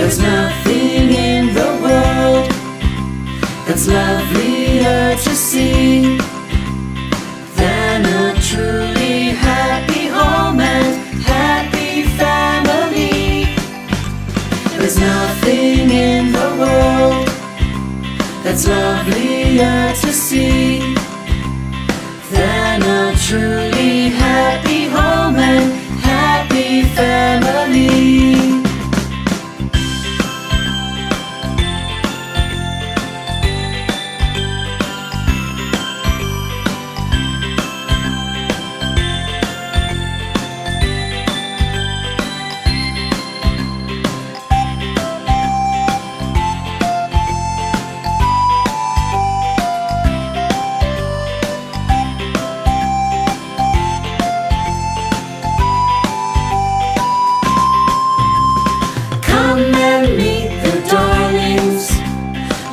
There's nothing in the world that's lovelier to see than a truly happy home and happy family. There's nothing in the world that's lovelier to see than a truly happy home and happy family.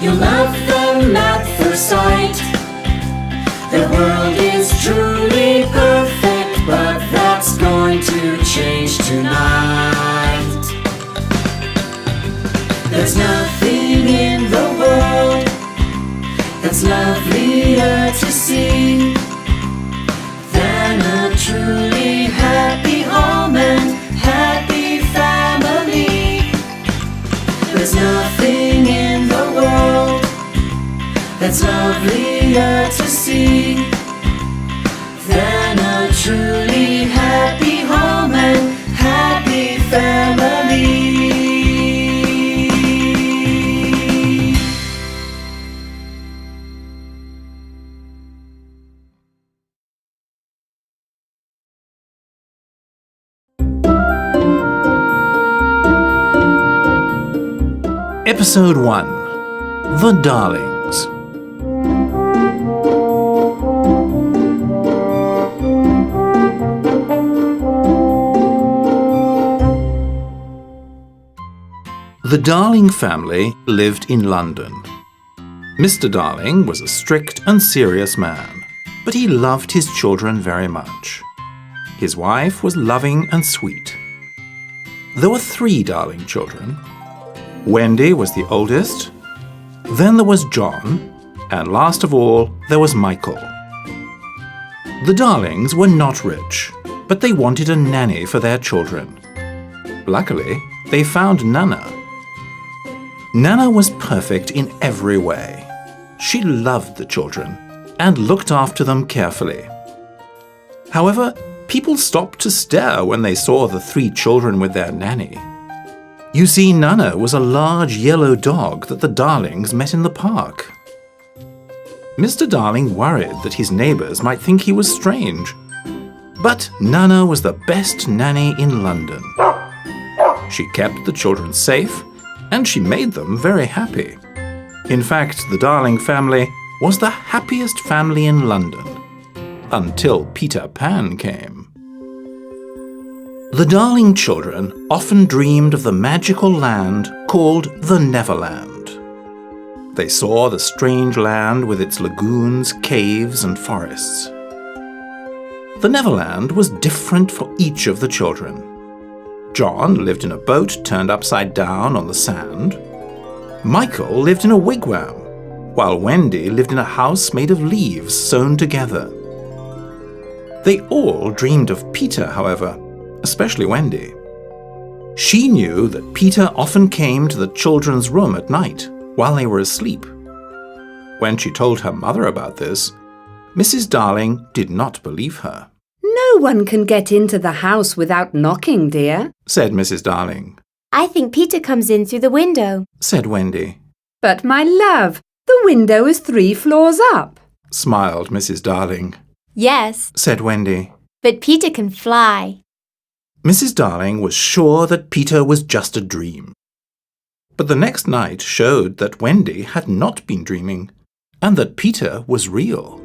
You'll love them at first sight. Their world is truly perfect, but that's going to change tonight. There's nothing in the world that's lovelier to see than a truly happy home and happy family. There's nothing in the world that's lovelier to see than a truly happy home and happy family. Episode 1. The Darlings. The Darling family lived in London. Mr. Darling was a strict and serious man, but he loved his children very much. His wife was loving and sweet. There were 3 Darling children. Wendy was the oldest, then there was John, and last of all, there was Michael. The Darlings were not rich, but they wanted a nanny for their children. Luckily, they found Nana. Nana was perfect in every way. She loved the children and looked after them carefully. However, people stopped to stare when they saw the 3 children with their nanny. You see, Nana was a large yellow dog that the Darlings met in the park. Mr. Darling worried that his neighbours might think he was strange. But Nana was the best nanny in London. She kept the children safe, and she made them very happy. In fact, the Darling family was the happiest family in London, until Peter Pan came. The Darling children often dreamed of the magical land called the Neverland. They saw the strange land with its lagoons, caves, and forests. The Neverland was different for each of the children. John lived in a boat turned upside down on the sand. Michael lived in a wigwam, while Wendy lived in a house made of leaves sewn together. They all dreamed of Peter, however, especially Wendy. She knew that Peter often came to the children's room at night while they were asleep. When she told her mother about this, Mrs. Darling did not believe her. "No one can get into the house without knocking, dear," said Mrs. Darling. "I think Peter comes in through the window," said Wendy. "But, my love, the window is 3 floors up," smiled Mrs. Darling. "Yes, said Wendy. but Peter can fly." Mrs. Darling was sure that Peter was just a dream. But the next night showed that Wendy had not been dreaming, and that Peter was real.